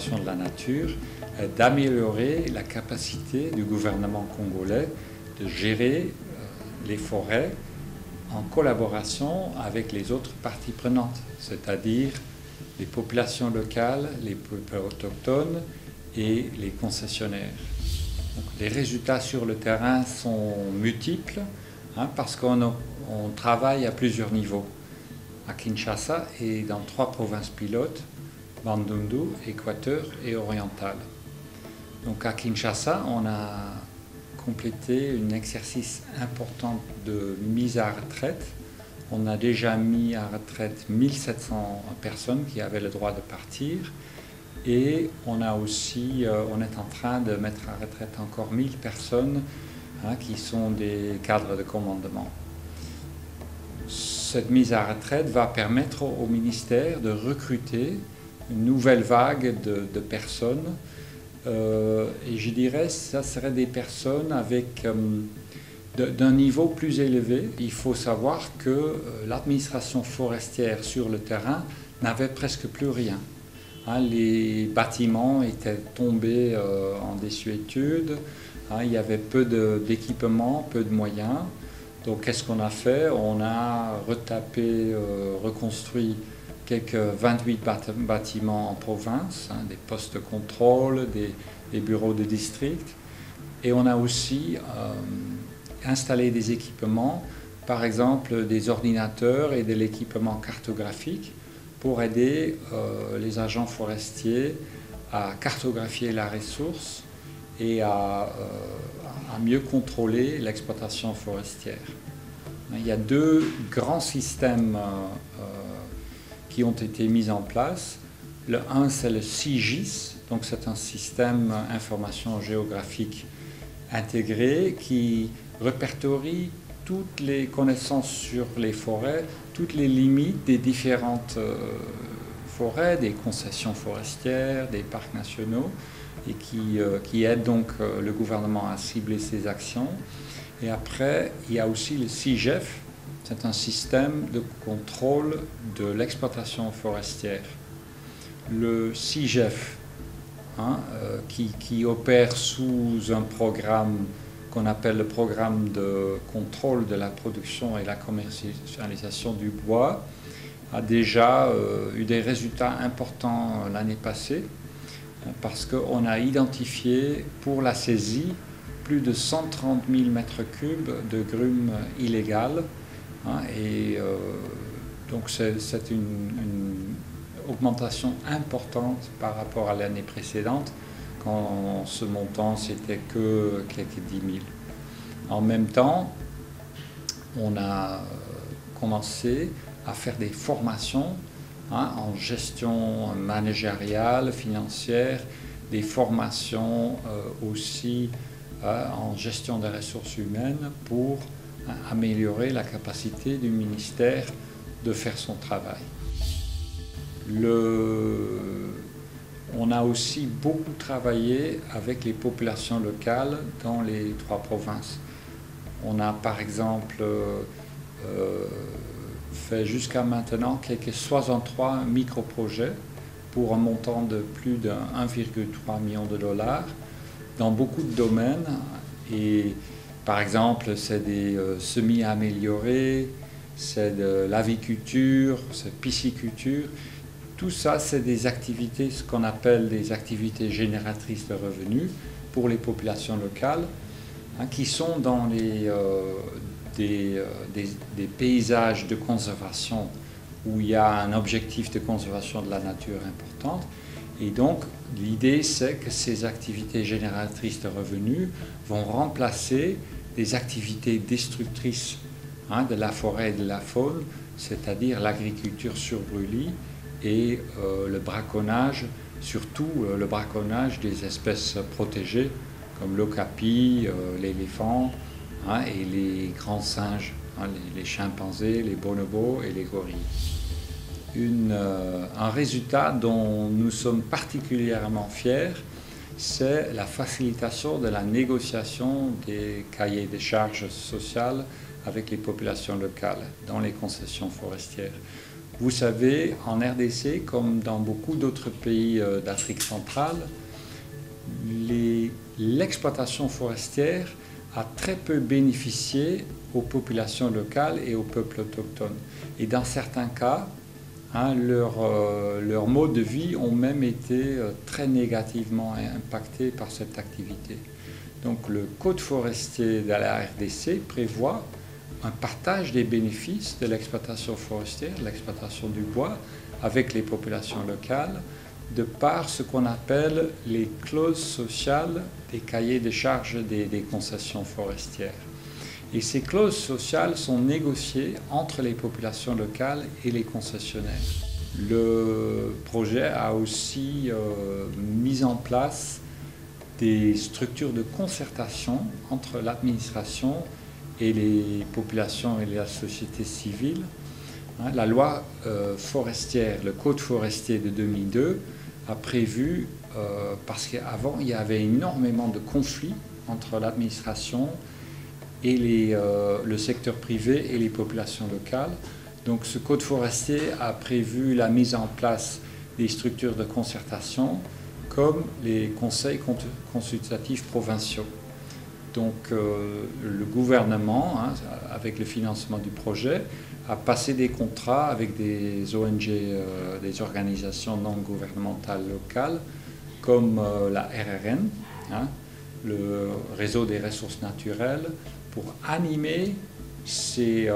conservation de la nature est d'améliorer la capacité du gouvernement congolais de gérer les forêts en collaboration avec les autres parties prenantes, c'est-à-dire les populations locales, les peuples autochtones et les concessionnaires. Donc, les résultats sur le terrain sont multiples parce qu'on travaille à plusieurs niveaux, à Kinshasa et dans 3 provinces pilotes, Bandundu, Équateur et Oriental. Donc à Kinshasa, on a complété un exercice important de mise à retraite. On a déjà mis à retraite 1700 personnes qui avaient le droit de partir et on est en train de mettre à retraite encore 1000 personnes qui sont des cadres de commandement. Cette mise à retraite va permettre au ministère de recruter une nouvelle vague de personnes et je dirais que ça serait des personnes avec d'un niveau plus élevé. Il faut savoir que l'administration forestière sur le terrain n'avait presque plus rien. Les bâtiments étaient tombés en désuétude, il y avait peu d'équipements, peu de moyens. Donc qu'est-ce qu'on a fait? On a retapé, reconstruit quelques 28 bâtiments en province, des postes de contrôle, des bureaux de district. Et on a aussi installé des équipements, par exemple des ordinateurs et de l'équipement cartographique pour aider les agents forestiers à cartographier la ressource et à mieux contrôler l'exploitation forestière. Il y a 2 grands systèmes qui ont été mis en place. Le 1, c'est le SIGIS, donc c'est un système information géographique intégré qui répertorie toutes les connaissances sur les forêts, toutes les limites des différentes forêts, des concessions forestières, des parcs nationaux, et qui aide donc le gouvernement à cibler ses actions. Et après, il y a aussi le CIGEF, c'est un système de contrôle de l'exploitation forestière. Le CIGEF, qui opère sous un programme qu'on appelle le programme de contrôle de la production et la commercialisation du bois, a déjà eu des résultats importants l'année passée, parce qu'on a identifié pour la saisie plus de 130 000 mètres cubes de grumes illégales. Donc c'est une augmentation importante par rapport à l'année précédente, quand ce montant c'était que quelques 10 000. En même temps, on a commencé à faire des formations en gestion managériale, financière, des formations aussi en gestion des ressources humaines pour améliorer la capacité du ministère de faire son travail. On a aussi beaucoup travaillé avec les populations locales dans les 3 provinces. On a par exemple fait jusqu'à maintenant quelques 63 micro-projets pour un montant de plus de 1,3 million de dollars dans beaucoup de domaines. Et par exemple, c'est des semis améliorés, c'est de l'aviculture, c'est pisciculture. Tout ça, c'est des activités, ce qu'on appelle des activités génératrices de revenus pour les populations locales, qui sont dans des paysages de conservation où il y a un objectif de conservation de la nature importante. Et donc, l'idée, c'est que ces activités génératrices de revenus vont remplacer des activités destructrices de la forêt et de la faune, c'est-à-dire l'agriculture sur brûlis et le braconnage, surtout le braconnage des espèces protégées comme l'okapi, l'éléphant et les grands singes, les chimpanzés, les bonobos et les gorilles. Un résultat dont nous sommes particulièrement fiers, c'est la facilitation de la négociation des cahiers des charges sociales avec les populations locales dans les concessions forestières. Vous savez, en RDC, comme dans beaucoup d'autres pays d'Afrique centrale, l'exploitation forestière a très peu bénéficié aux populations locales et aux peuples autochtones. Et dans certains cas, leur mode de vie ont même été très négativement impactés par cette activité. Donc le code forestier de la RDC prévoit un partage des bénéfices de l'exploitation forestière, l'exploitation du bois, avec les populations locales, de par ce qu'on appelle les clauses sociales des cahiers de charges des concessions forestières. Et ces clauses sociales sont négociées entre les populations locales et les concessionnaires. Le projet a aussi mis en place des structures de concertation entre l'administration et les populations et la société civile. La loi forestière, le code forestier de 2002, a prévu, parce qu'avant il y avait énormément de conflits entre l'administration et le secteur privé et les populations locales. Donc ce code forestier a prévu la mise en place des structures de concertation comme les conseils consultatifs provinciaux. Donc le gouvernement, avec le financement du projet, a passé des contrats avec des ONG, des organisations non gouvernementales locales, comme la RRN, le réseau des ressources naturelles, pour animer ces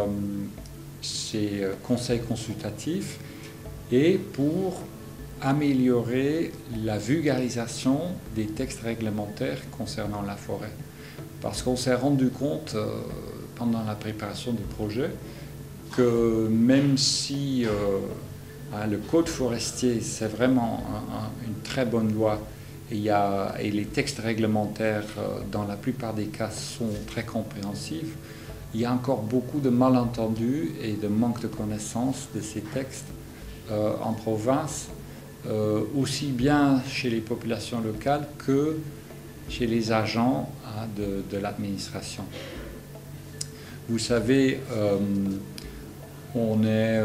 conseils consultatifs et pour améliorer la vulgarisation des textes réglementaires concernant la forêt. Parce qu'on s'est rendu compte pendant la préparation du projet que même si le code forestier c'est vraiment une très bonne loi et les textes réglementaires dans la plupart des cas sont très compréhensifs, il y a encore beaucoup de malentendus et de manque de connaissance de ces textes en province, aussi bien chez les populations locales que chez les agents de l'administration. Vous savez, on est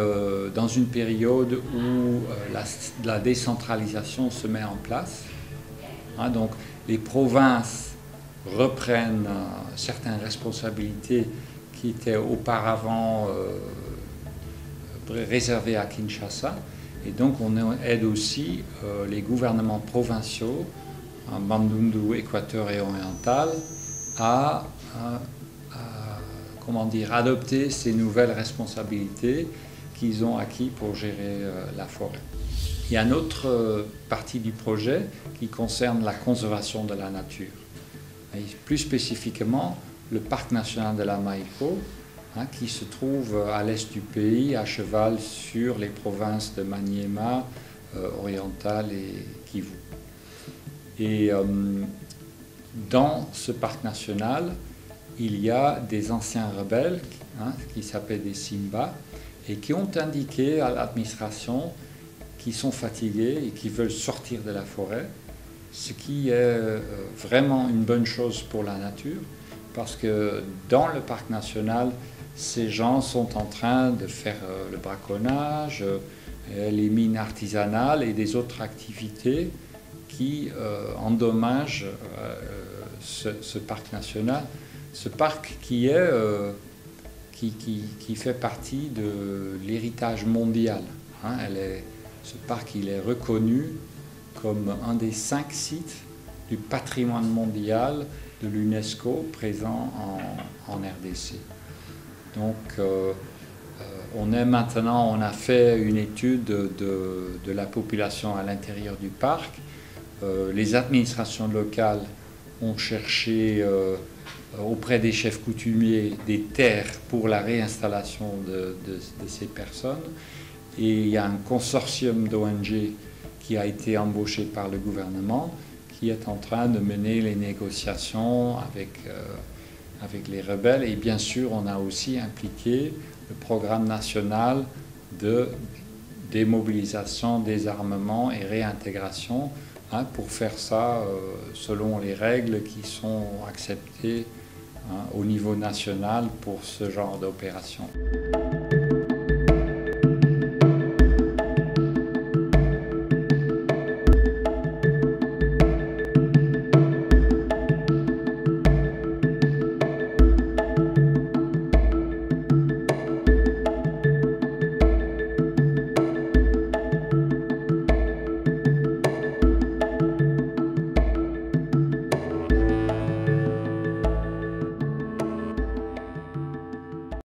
dans une période où la décentralisation se met en place. Donc les provinces reprennent certaines responsabilités qui étaient auparavant réservées à Kinshasa. Et donc on aide aussi les gouvernements provinciaux, Bandundu, Équateur et Oriental, à adopter ces nouvelles responsabilités qu'ils ont acquises pour gérer la forêt. Il y a une autre partie du projet qui concerne la conservation de la nature. Et plus spécifiquement, le parc national de la Maipo, qui se trouve à l'est du pays, à cheval sur les provinces de Maniema, Oriental et Kivu. Et dans ce parc national, il y a des anciens rebelles qui s'appellent des Simba et qui ont indiqué à l'administration qu'ils sont fatigués et qui veulent sortir de la forêt, ce qui est vraiment une bonne chose pour la nature parce que dans le parc national, ces gens sont en train de faire le braconnage, les mines artisanales et des autres activités qui endommagent ce parc national. Ce parc qui fait partie de l'héritage mondial. Ce parc il est reconnu comme un des 5 sites du patrimoine mondial de l'UNESCO présent en RDC. Donc on a fait une étude de la population à l'intérieur du parc. Les administrations locales ont cherché auprès des chefs coutumiers des terres pour la réinstallation de ces personnes. Et il y a un consortium d'ONG qui a été embauché par le gouvernement qui est en train de mener les négociations avec les rebelles. Et bien sûr, on a aussi impliqué le programme national de démobilisation, désarmement et réintégration pour faire ça selon les règles qui sont acceptées au niveau national pour ce genre d'opération.